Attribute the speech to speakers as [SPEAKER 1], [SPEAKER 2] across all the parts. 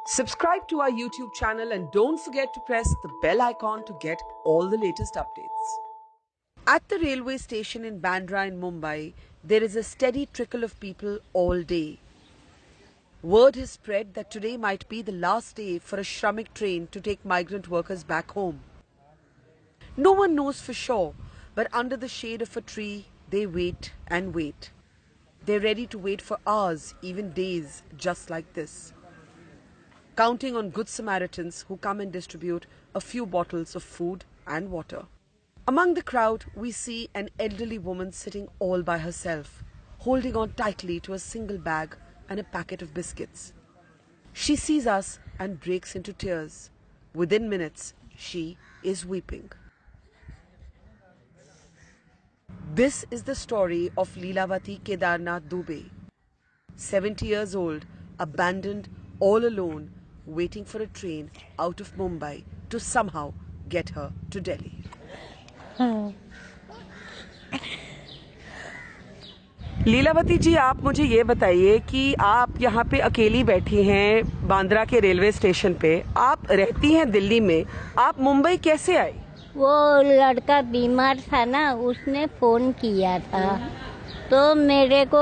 [SPEAKER 1] Subscribe to our YouTube channel and don't forget to press the bell icon to get all the latest updates. At the railway station in Bandra in Mumbai, there is a steady trickle of people all day. Word has spread that today might be the last day for a Shramik train to take migrant workers back home. No one knows for sure, but under the shade of a tree, they wait and wait. They're ready to wait for hours, even days, just like this, counting on good Samaritans who come and distribute a few bottles of food and water. Among the crowd, we see an elderly woman sitting all by herself, holding on tightly to a single bag and a packet of biscuits. She sees us and breaks into tears. Within minutes, she is weeping. This is the story of Leelavati Kedarnath Dubey, 70 years old, abandoned, all alone, waiting for a train out of Mumbai to somehow get her to Delhi. Lilavati जी, आप मुझे ये बताइए कि आप यहाँ पे अकेली बैठी हैं बांद्रा के रेलवे स्टेशन पे। आप रहती हैं दिल्ली में, आप मुंबई कैसे आई?
[SPEAKER 2] वो लड़का बीमार था ना, उसने फोन किया था तो मेरे को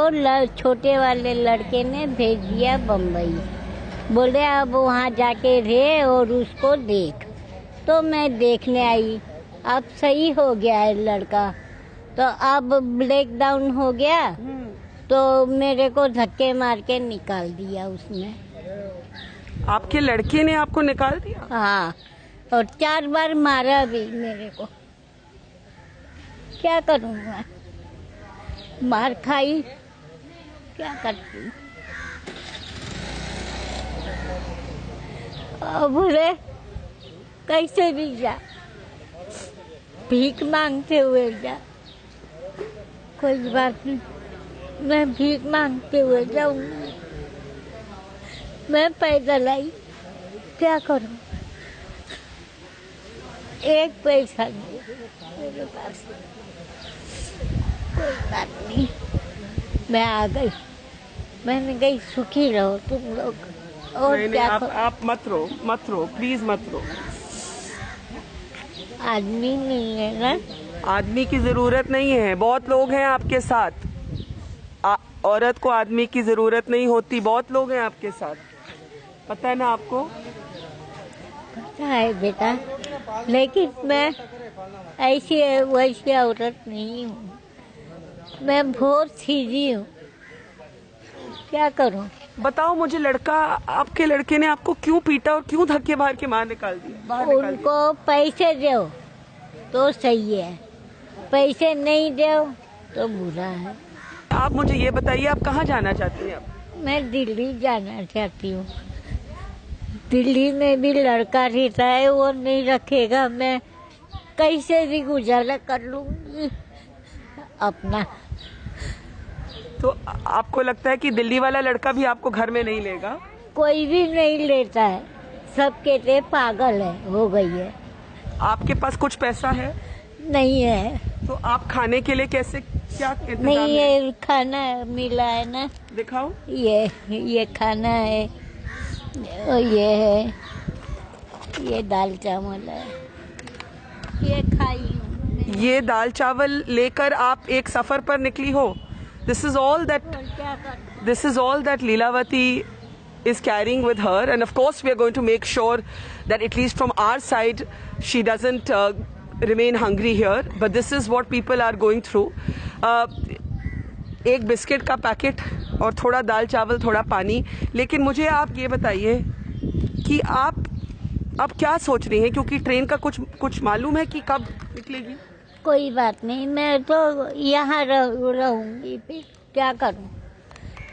[SPEAKER 2] छोटे वाले लड़के ने भेज दिया बम्बई। बोले अब वहाँ जाके रहे और उसको देख। तो मैं देखने आई। अब सही हो गया है लड़का, तो अब ब्रेक डाउन हो गया तो मेरे को धक्के मार के निकाल दिया उसने।
[SPEAKER 1] आपके लड़के ने आपको निकाल दिया?
[SPEAKER 2] हाँ, और 4 बार मारा भी मेरे को। क्या करूँ मैं? मार खाई, क्या करती? अब रे कैसे भी जा, भीख मांगते हुए जा। कोई बात नहीं, मैं भीख मांगते हुए जाऊंगी। मैं पैदल आई, क्या करूं? एक पैसा नहीं मेरे पास। कोई बात नहीं, मैं आ गई। मैंने कही सुखी रहो तुम लोग। और
[SPEAKER 1] नहीं,
[SPEAKER 2] क्या
[SPEAKER 1] आप मत रो, प्लीज मत रो।
[SPEAKER 2] आदमी नहीं है ना?
[SPEAKER 1] आदमी की जरूरत नहीं है, बहुत लोग हैं आपके साथ। औरत को आदमी की जरूरत नहीं होती, बहुत लोग हैं आपके साथ, पता है ना आपको?
[SPEAKER 2] पता है बेटा, लेकिन मैं ऐसी वैसी औरत नहीं हूँ। मैं बहुत सीधी हूँ, क्या करूँ?
[SPEAKER 1] बताओ मुझे, आपके लड़के ने आपको क्यों पीटा और क्यों धक्के मार के बाहर निकाल दिया?
[SPEAKER 2] उनको पैसे दो तो सही है, पैसे नहीं दो तो बुरा है।
[SPEAKER 1] आप मुझे ये बताइए, आप कहाँ जाना चाहती हैं?
[SPEAKER 2] मैं दिल्ली जाना चाहती हूँ। दिल्ली में भी लड़का रहता है, वो नहीं रखेगा। मैं कैसे भी गुजारा कर लूंगी अपना।
[SPEAKER 1] तो आपको लगता है कि दिल्ली वाला लड़का भी आपको घर में नहीं लेगा?
[SPEAKER 2] कोई भी नहीं लेता है, सब कहते पागल है, हो गई है।
[SPEAKER 1] आपके पास कुछ पैसा है?
[SPEAKER 2] नहीं है।
[SPEAKER 1] तो आप खाने के लिए कैसे, क्या इंतजाम
[SPEAKER 2] नहीं
[SPEAKER 1] है?
[SPEAKER 2] ये खाना मिला है ना,
[SPEAKER 1] दिखाओ।
[SPEAKER 2] ये खाना है, और ये है, ये दाल चावल है, ये खाई हूँ।
[SPEAKER 1] ये दाल चावल लेकर आप एक सफर पर निकली हो? This is all that Leelavati is carrying with her, and of course we are going to make sure that at least from our side she doesn't remain hungry here, but this is what people are going through. एक biscuit का packet और थोड़ा दाल चावल, थोड़ा पानी। लेकिन मुझे आप ये बताइए कि आप क्या सोच रही हैं, क्योंकि ट्रेन का कुछ मालूम है कि कब निकलेगी?
[SPEAKER 2] कोई बात नहीं, मैं तो यहाँ रहूंगी। फिर क्या करूँ,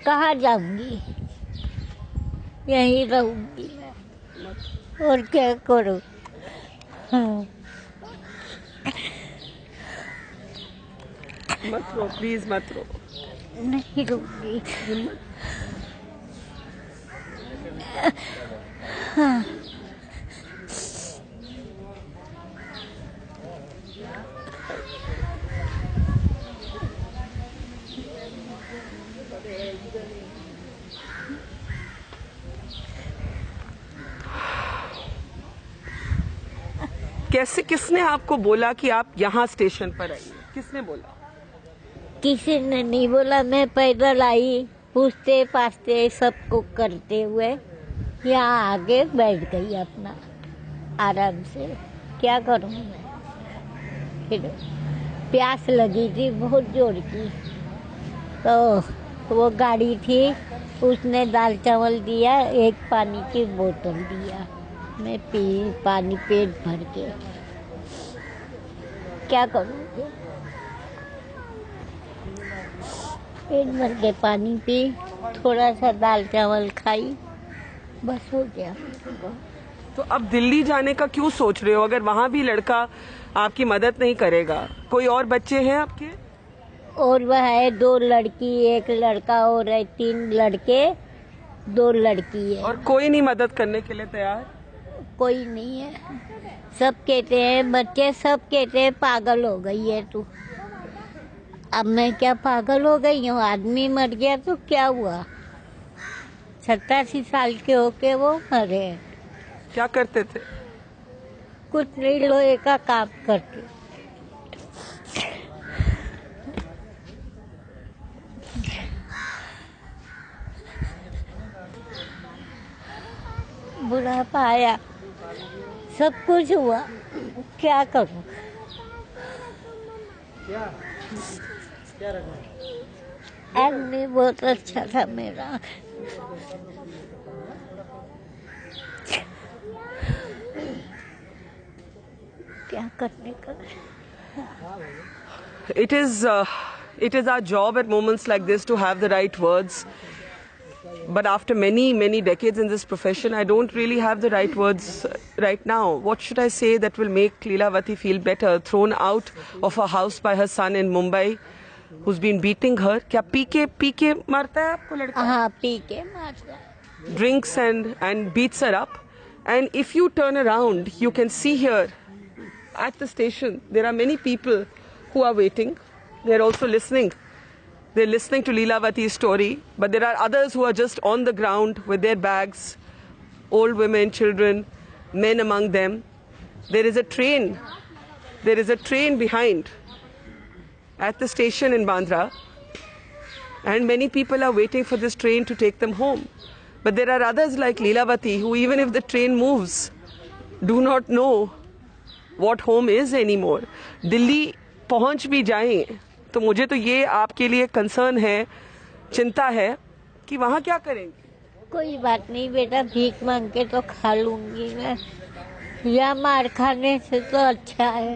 [SPEAKER 2] कहाँ जाऊंगी? यहीं रहूंगी मैं, और क्या करूँ?
[SPEAKER 1] मत रो, प्लीज मत रो।
[SPEAKER 2] नहीं रहूंगी। हाँ।
[SPEAKER 1] कैसे, किसने आपको बोला कि आप यहाँ स्टेशन पर आइए? किसने बोला?
[SPEAKER 2] किसी ने नहीं बोला, मैं पैदल आई, पूछते पाछते सबको करते हुए यहाँ आगे बैठ गई अपना आराम से। क्या करूँ मैं? फिर प्यास लगी थी बहुत जोर की, तो वो गाड़ी थी, उसने दाल चावल दिया, एक पानी की बोतल दिया, मैं पी पानी पेट भर के। क्या करूँ? पेट भर के पानी पी, थोड़ा सा दाल चावल खाई, बस हो गया।
[SPEAKER 1] तो अब दिल्ली जाने का क्यों सोच रहे हो अगर वहाँ भी लड़का आपकी मदद नहीं करेगा? कोई और बच्चे हैं आपके?
[SPEAKER 2] और वह है 2 लड़की, 1 लड़का और है 3 लड़के, 2 लड़की है।
[SPEAKER 1] और कोई नहीं मदद करने के लिए तैयार?
[SPEAKER 2] कोई नहीं है। सब कहते हैं, बच्चे सब कहते हैं पागल हो गई है तू। अब मैं क्या पागल हो गई हूँ? आदमी मर गया तो क्या हुआ? 87 साल के होके वो मरे।
[SPEAKER 1] क्या करते थे?
[SPEAKER 2] कुछ नहीं, लोहे का काम करते। बुढ़ापा आया, सब कुछ हुआ, क्या करूं? आदमी बहुत अच्छा था मेरा। क्या करने का?
[SPEAKER 1] It is our job at moments like this to have the right words. But after many decades in this profession, I don't really have the right words right now. What should I say that will make Leelavati feel better? Thrown out of her house by her son in Mumbai, who's been beating her. क्या P के मारता है आपको लड़का?
[SPEAKER 2] हाँ, P के मारता है।
[SPEAKER 1] Drinks and beats her up. And if you turn around, you can see here at the station, there are many people who are waiting. They're also listening. They're listening to Leelavati's story, but there are others who are just on the ground with their bags, old women, children, men among them. There is a train. There is a train behind at the station in Bandra, and many people are waiting for this train to take them home. But there are others like Leelavati who, even if the train moves, do not know what home is anymore. Delhi पहुंच भी जाएं तो मुझे तो ये आपके लिए concern है, चिंता है कि वहाँ क्या करेंगे?
[SPEAKER 2] कोई बात नहीं बेटा, भीख मांग के तो खा लूंगी मैं। या मार खाने से तो अच्छा है,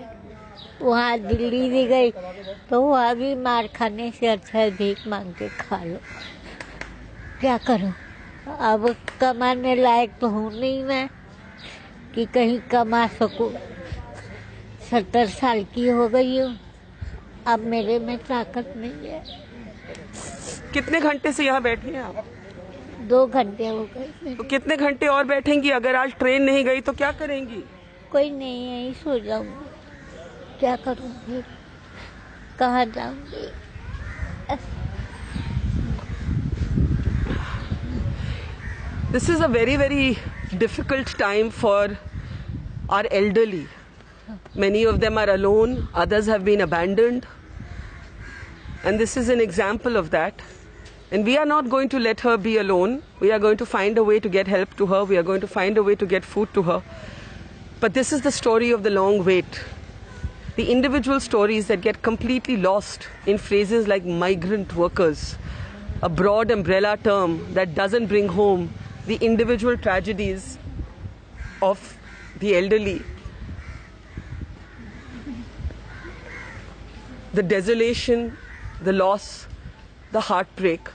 [SPEAKER 2] वहाँ दिल्ली भी गई तो वहाँ भी मार खाने से अच्छा है भीख मांग के खा लो। क्या करूँ? अब कमाने लायक तो हूँ नहीं मैं कि कहीं कमा सकूँ। 70 साल की हो गई हूँ, अब मेरे में ताकत नहीं है।
[SPEAKER 1] कितने घंटे से यहाँ बैठी हैं आप?
[SPEAKER 2] 2 घंटे हो गए।
[SPEAKER 1] तो कितने घंटे और बैठेंगी? अगर आज ट्रेन नहीं गई तो क्या करेंगी?
[SPEAKER 2] कोई नहीं, यहीं सो जाऊंगी। क्या करूँगी? कहाँ जाऊंगी?
[SPEAKER 1] This is a very difficult time for our elderly. Many of them are alone, others have been abandoned. And this is an example of that. And we are not going to let her be alone. We are going to find a way to get help to her. We are going to find a way to get food to her. But this is the story of the long wait. The individual stories that get completely lost in phrases like migrant workers, a broad umbrella term that doesn't bring home the individual tragedies of the elderly. The desolation, the loss, the heartbreak.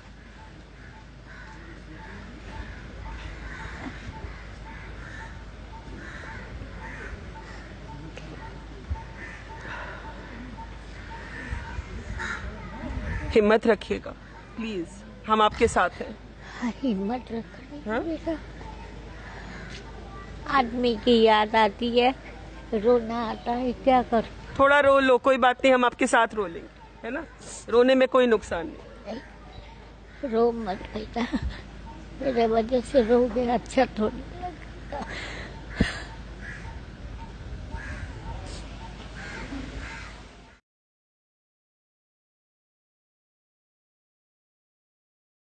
[SPEAKER 1] हिम्मत रखिएगा please, हम आपके साथ हैं।
[SPEAKER 2] हिम्मत रखनी।
[SPEAKER 1] हाँ?
[SPEAKER 2] आदमी की याद आती है, रोना आता है, क्या कर?
[SPEAKER 1] थोड़ा रो लो, कोई बात नहीं, हम आपके साथ रो लेंगे, है ना? रोने में कोई नुकसान नहीं।
[SPEAKER 2] रो मत बेटा, मेरे वजह से रोगे अच्छा थोड़ी।